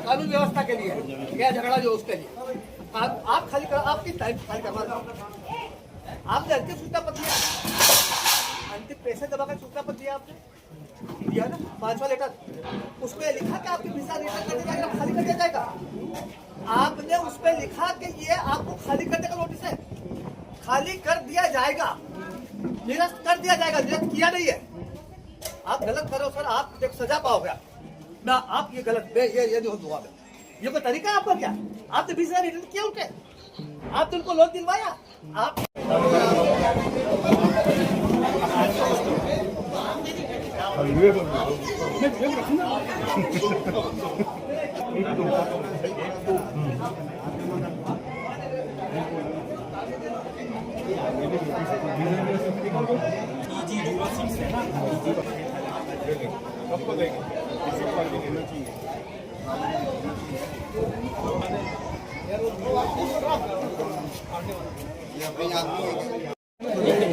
कानून व्यवस्था के लिए क्या झगड़ा जो उसके लिए आप खाली कर, आपकी टाइम खाली करवा दो। आपने अंतिम सूचना पत्र दिया, अंतिम पैसे जमा कर सूचना पत्र दिया आपने दिया ना 5वां लेटर, उसमें लिखा कि आपकी वीजा रिटर्न कर दिया जाएगा, खाली कर दिया जाएगा। आपने उसमें लिखा कि ये आपको खाली करने का नोटिस है, खाली कर दिया जाएगा, निरस्त कर दिया जाएगा, निरस्त किया नहीं है। आप गलत करो सर, आप एक सजा पाओगे ना, आप ये गलत ये नहीं हुआ, ये कोई तरीका है आपका क्या? आपने 20,000 रिटर्न किया उनके, आपने उनको लोन दिलवाया, आप सबको देंगे, किसी को नहीं देना चाहिए।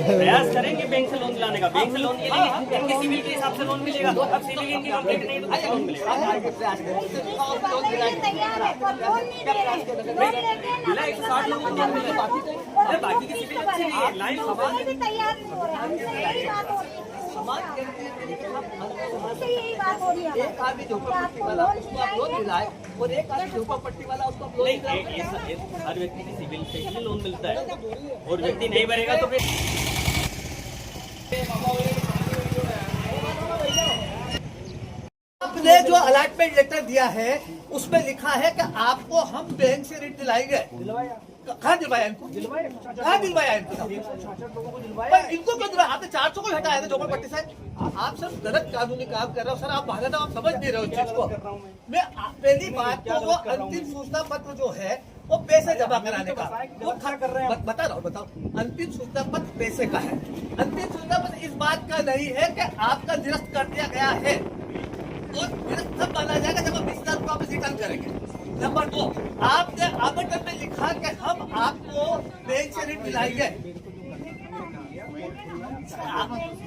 प्रयास करेंगे बैंक से लोन दिलाने का, बैंक से लोन ले लेंगे, इनके सिविल के हिसाब से लोन मिलेगा। अब सिविल इनकी कंप्लीट नहीं तो लोन मिलेगा। मिला 160 लोगों को लोन मिलेगा, बाकी की सिविल अच्छी नहीं है, लाइन तैयार नहीं हो रहा, हमसे यही बात हो रही है। यही बात हो रही है, एक आदमी झोपड़पट्टी वाला उसको आप लोन दिलाए और एक आदमी झोपड़पट्टी वाला उसको आप लोन दिलाए। हर व्यक्ति की सिविल से ही लोन मिलता है, और व्यक्ति नहीं भरेगा तो फिर आपने जो अलॉटमेंट लेटर दिया है उसमें लिखा है कि आपको हम बैंक से ऋण दिलाएंगे। कहाँ दिलवाया इनको? कहाँ दिलवाया इनको? इनको क्यों दिलवाया? आपने 400 को हटाया था झोपड़पट्टी से। आप सब गलत कानूनी काम कर रहे हो सर, आप बहाना आप समझ नहीं रहे हो इस चीज को। मैं पहली बात तो वो अंतिम सूचना पत्र जो है वो पैसे जमा कराने का वो कर रहे हैं, बता रहा हूँ, बताओ। अंतिम सूचना पत्र पैसे का है, अंतिम सूचना पत्र इस बात का नहीं है कि आपका निरस्त कर दिया गया है, और निरस्त तब माना जाएगा जब आप 20,000 रुपये वापस रिटर्न करेंगे। नंबर 2, आपने आवेदन में लिखा कि हम आपको बैंक से ऋण दिलाएंगे।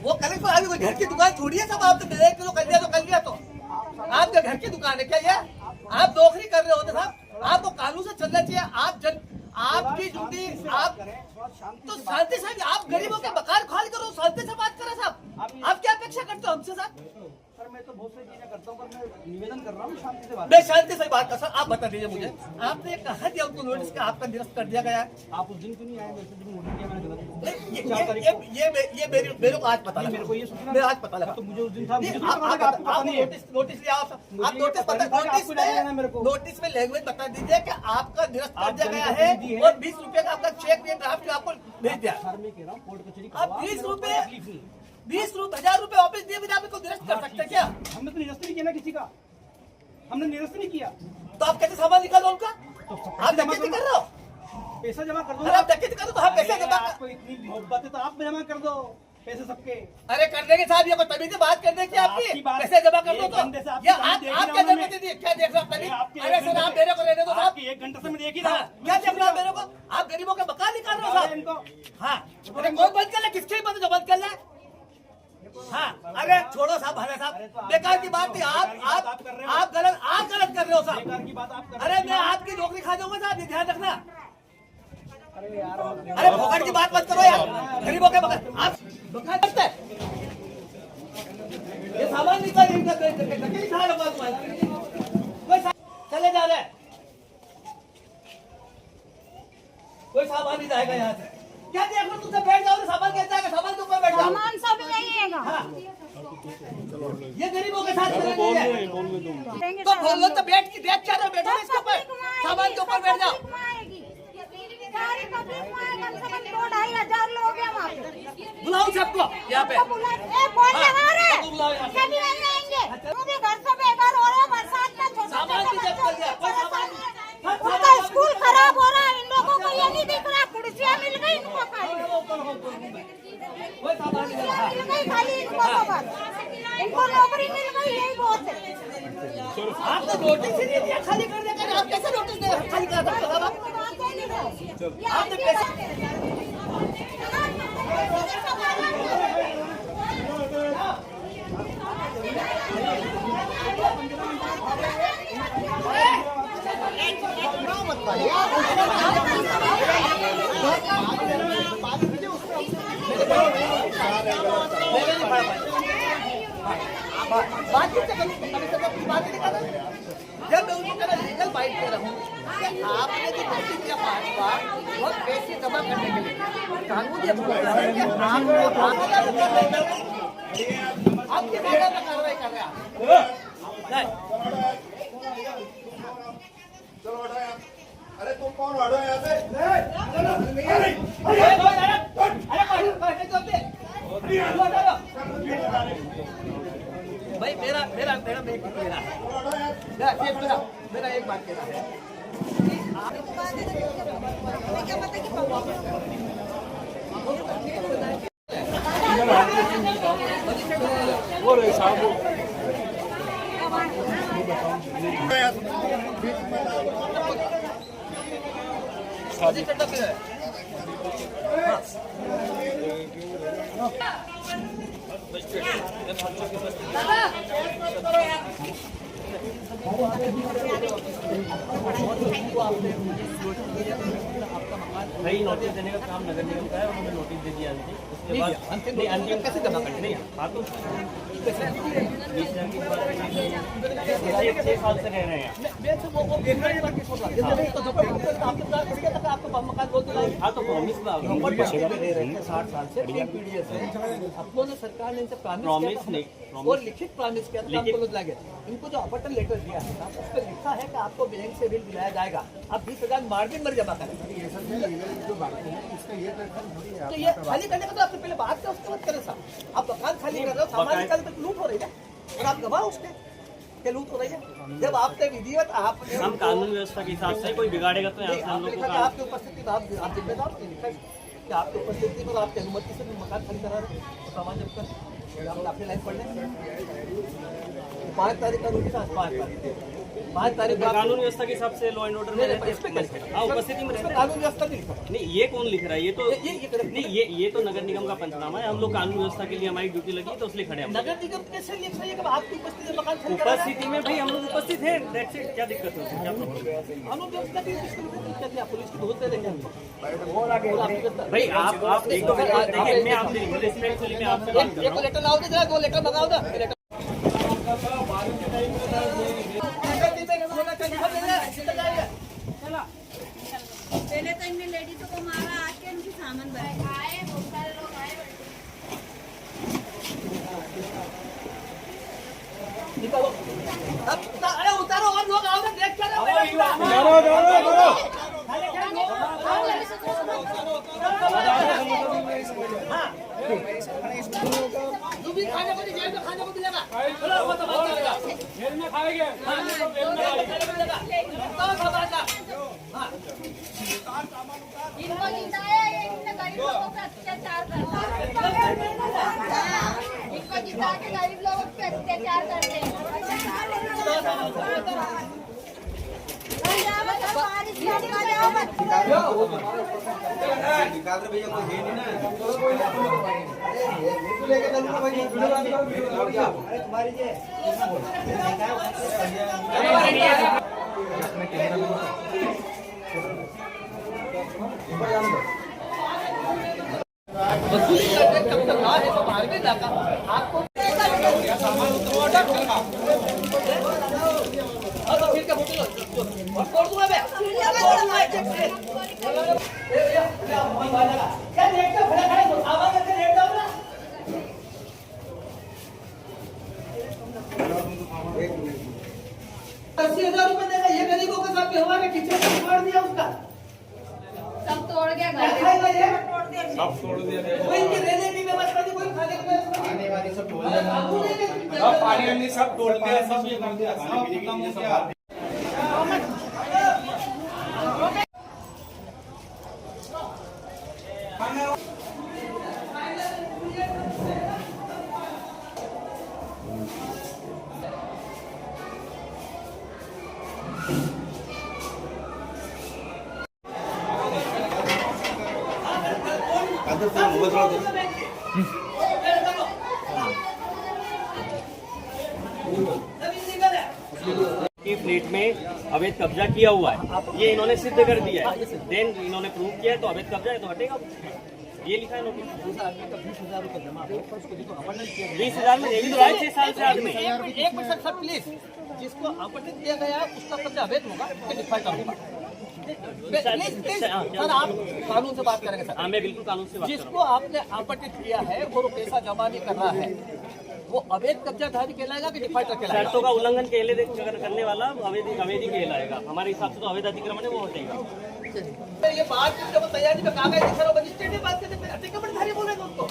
वो कलेक्टर अभी कोई घर की दुकान छोड़िए सब, आपने बैंक को कर लिया तो कर लिया, तो आपके घर की दुकान है क्या ये? आप नौकरी कर रहे होते साहब, आपको कानून से चलना चाहिए। आप आपकी ड्यूटी आप तो शांति से, आप गरीबों के मकान खाली करो, शांति से बात करें साहब। आप क्या अपेक्षा करते हो हमसे साहब? मैं तो बहुत सारी चीजें करता हूँ, पर मैं निवेदन कर रहा हूँ शांति से बात। मैं शांति से बात कर सर, आप बता दीजिए मुझे, आपने कहा दिया उनको नोटिस का आपका निरस्त कर दिया गया है। आप उस दिन क्यों नहीं आए? मेरे से नोटिस किया मैंने गलत। ये मेरे को आज पता लगा, मेरे को ये सूचना मेरे आज पता लगा। तो मुझे उस दिन था, आप नोटिस लिया, आप नोटिस पता, नोटिस में लैंग्वेज बता दीजिए कि आपका निरस्त कर दिया गया है और 20 रुपए का आपका चेक ड्राफ्ट आपको भेज दिया। सर मैं कह रहा हूँ कोर्ट कचहरी आप 20 रुपए 10,000 रुपए वापस दिए बिना आपको निरस्त कर सकते क्या? हमने तो निरस्त नहीं किया ना किसी का, हमने निरस्त नहीं किया। तो आप कैसे सामान निकालो उनका? आप डकैती कर रहे हो, पैसा जमा कर दो। अरे आप डकैती करो तो आप पैसे जमा आपको इतनी मोहब्बत है तो आप जमा कर दो पैसे सबके। अरे कर देंगे साहब, ये तभी से बात करने की आपकी, पैसे जमा कर दो तो ये आप क्या जरूरत थी? क्या देख रहे हो तभी? अरे सर आप मेरे को रहने दो साहब, 1 घंटे से मैं देख ही रहा। क्या देख रहे हो मेरे को? आप गरीबों के मकान निकाल रहे हो साहब। हाँ, अरे कौन बंद कर ले? किसके बंद जो बंद कर ले? हाँ, अरे छोड़ो साहब, भले साहब बेकार की बात नहीं, आप गलत कर रहे हो साहब। अरे मैं आपकी नौकरी खा जाऊंगा साहब, ये ध्यान रखना। अरे भोगट की बात मत करो यार, गरीबों के मकान आप मकान करते हैं। ये सामान निकाल चले जा रहे, कोई सामान नहीं जाएगा यहाँ से। क्या देख लो, तुमसे बैठ जाओ, सामान कैसे जाएगा? सामान के ऊपर बैठ जाओ, सामान सब यही है। हाँ। ये गरीबों के साथ करेंगे तो बोल लो तो बैठ क्या रहे, बैठो इसके ऊपर, सामान के ऊपर बैठ जाओ। सारी पब्लिक में कम से कम 2-2,500 लोग हैं वहाँ पे। बुलाओ सबको यहाँ पे, कौन लगा रहे? सभी आएंगे, मुझे घर से बेकार हो रहा है, बरसात में सामान भी जब्त कर दिया, कोई सामान उनका स्कूल खराब हो रहा है, इन लोगों को ये नहीं दिख रहा, कुर्सियाँ मिल गई इनको खाली, कोई सामान नहीं कुर्सियाँ मिल गई खाली इनको, तो बस इनको नौकरी मिल गई, यही बहुत है। आपने नोटिस ही नहीं दिया खाली करने का, आप कैसे नोटिस दे खाली कर सकते हो? आपने पैसे बातचीत से करूँ, अभी तक अपनी बात ही नहीं कर रहा। जब मैं उनको कहना लीगल बाइट दे रहा हूँ कि आपने जो नोटिस दिया 5 बार वह पैसे जमा करने के लिए कानूनी अप्रोच है कि आपके द्वारा में कार्रवाई कर रहे हैं नहीं। चलो हटो यहाँ। अरे तुम कौन हटो यहाँ से? भाई मेरा एक बात कहना है क्या पता कि वो रहे साहब भाई नोटिस देने का काम नगर निगम का है, उन्होंने नोटिस दे दिया अंतिम। उसके बाद अंतिम कैसे जमा करना नहीं हाँ तो 20,000 की बात 6 साल से रह रहे हैं हाँ तो प्रॉमिस में 60 साल से अपनों ने सरकार ने इनसे प्रॉमिस नहीं और लिखित प्रॉमिस किया था आपको लोग लगे इनको जो अपॉर्चुनिटी लेटर दिया है ना उस पर लिखा है कि आपको बैंक से बिल दिलाया जाएगा, आप 20,000 मार्जिन में जमा करें। तो ये खाली करने का तो आपने पहले बात किया, उसके बाद करें साहब। आप मकान खाली कर रहे हो, सामान निकाल तक लूट हो रही है और आप गवाह उसके क्या लूट हो रही है। जब आपने विधिवत आपने हम कानून व्यवस्था के हिसाब से कोई बिगाड़ेगा तो यहाँ से हम लोग को आपकी उपस्थिति में आप जिम्मेदार लिखा है कि आपकी उपस्थिति में आपकी अनुमति से मकान खाली करा रहे तो सामान जब कर अपनी लाइन पढ़ लें। 5 तारीख का नोटिस आज 5 तारीख कानून व्यवस्था के हिसाब से लॉ एंड ऑर्डर में रहते हैं हाँ उपस्थिति में रहते हैं। कानून व्यवस्था नहीं लिखा नहीं ये कौन लिख रहा है ये तो नहीं ये तो नगर निगम का पंचनामा है। हम लोग कानून व्यवस्था के लिए हमारी ड्यूटी लगी तो इसलिए खड़े हैं। नगर निगम कैसे लिख रही है कि आपकी उपस्थिति में मकान खाली करा उपस्थिति में भाई हम लोग उपस्थित हैं, that's it। क्या दिक्कत है क्या प्रॉब्लम है? कानून व्यवस्था की पुलिस की बहुत देते हैं भाई आप एक तो देखिए मैं आपसे रिस्पेक्टफुली मैं आपसे बात कर रहा हूँ। लेटर लाओ जरा 2 लेटर मंगाओ ना लेटर पहले तो इनने लेडीजों को मारा, आज के इनकी सामान भरे आए, बहुत सारे लोग आए। निकालो अरे उतारो और लोग आओ ना देख कर खाने को जेल में खाने को मिलेगा वो तो बात करेगा जेल में खाएंगे इनको जिताया ये इनने गरीब लोगों पे अत्याचार करता है। इनको जिता के गरीब लोगों पे अत्याचार करते हैं। वसूली करने कब तक ना है तो बाहर में जाकर आपको फिर क्या बोलो और छोड़ दूंगा मैं क्या रेट का खड़ा खड़ा आवाज करके रेट दो ना 80,000 रुपए देगा ये गरीबों के साथ व्यवहार है किचन का तोड़ दिया उसका सब तोड़ गया घर सब तोड़ दिया कोई इनकी रहने की व्यवस्था नहीं कोई खाने की व्यवस्था आने वाली सब तोड़ दिया सब पानी वानी सब तोड़ दिया सब ये कर दिया सब खत्म हो गया की फ्लेट में अवैध कब्जा किया हुआ है, ये इन्होंने सिद्ध कर दिया है। देन इन्होंने प्रूव किया है तो अवैध कब्जा है तो हटेगा। ये लिखा है नोटिस। उस आदमी का 20,000 रुपये जमा हो, उसको देखो अपॉइंटमेंट किया गया। 20,000 में ये भी तो है 6 साल से आदमी। एक मिनट सर प्लीज, जिसको अपॉइंटमेंट किया गया उसका कब्जा अवैध होगा कि डिफाल्टर होगा? प्लीज प्लीज सर, आप कानून से बात करेंगे सर। हाँ, मैं बिल्कुल कानून से बात कर रहा जिसको आपने अपॉइंटेड किया है वो पैसा जमा नहीं कर रहा है, वो अवैध कब्जाधारी कहलाएगा कि डिफाल्टर हूँ। कहलाएगा? शर्तों का उल्लंघन करने वाला अवैधी कहलाएगा। हमारे हिसाब से तो अवैध अतिक्रमण है, वो हटेगा। ये बात जब तैयारी में कागज लिखा हो, मजिस्ट्रेट ने बात करते हैं, अतिक्रमणधारी बोल रहे हैं उसको।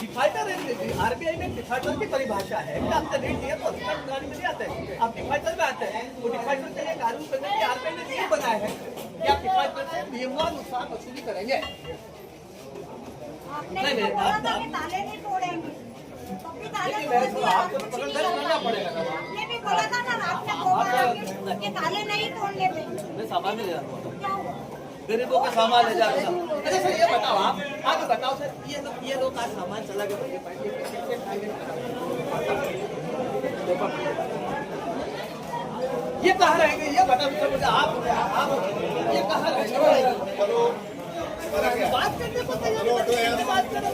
डिफाल्टर है, आरबीआई में डिफाल्टर की परिभाषा है कि आपका ऋण दिया तो अतिक्रमणधारी में नहीं आते हैं, आप डिफाल्टर में आते हैं। वो डिफाल्टर के लिए कानून बनने की आरबीआई ने नियम बनाया है कि आप डिफाल्टर से नियमानुसार वसूली करेंगे। आपने भी तो बोला था कि ताले नहीं तोड़ेंगे, तो भी ताले तोड़ दिया। आपको तो पकड़ करना पड़ेगा। आपने भी बोला था ना रात में 2 बजे कि ताले नहीं तोड़ने देंगे। मैं सामान ले जा रहा हूँ, क्या हुआ? गरीबों का सामान ले जा रहा हूँ। अरे सर ये बताओ, आप आगे बताओ सर, ये लोग आज सामान चला गया, ये कहाँ रहेंगे? ये बताओ सर मुझे, आप ये कहाँ रहेंगे? बात करने को तैयार नहीं, बात करो।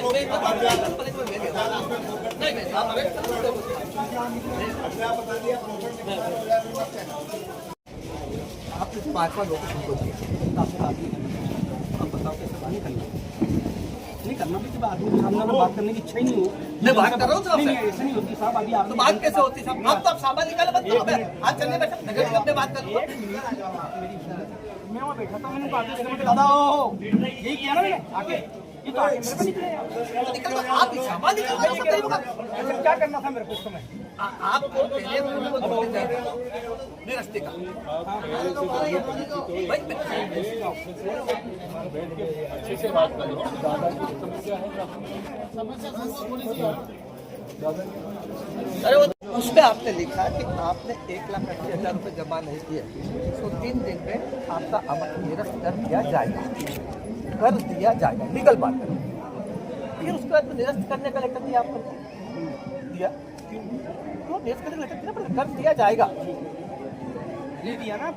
नहीं, आप आपने 5वां नोटिस हमको दिया, आपने बात नहीं करनी। अब बताओ कैसे बात नहीं करनी? नहीं करना भी, जब आदमी के सामने अगर बात करने की इच्छा ही नहीं हो। मैं बात कर रहा हूँ नहीं, साहब, ऐसा नहीं होती साहब। अभी आप तो बात कैसे होती साहब? आप तो आप सामान निकाले मत करो, आज चलने बैठा नगर निगम में बात कर लो। मैं वहाँ बैठा था, मैंने बात की, मुझे दादा हो यही किया ना मैंने आके, ये तो आगे मेरे को निकले। निकल आप सामान निकल क्या करना था मेरे को उस समय? आपको पहले निरस्ते का अच्छे से बात करो, दादाजी की समस्या है, समस्या अरे वो उसमें आपने लिखा कि आपने 1,80,000 रुपये जमा नहीं किए, तो 3 दिन में आपका निरस्त कर दिया जाएगा, लीगल बात है। फिर उसके बाद निरस्त करने का लेटर दिया आपको, दिया तो निरस्त करने का लेटर कर दिया जाएगा, ये दिया ना।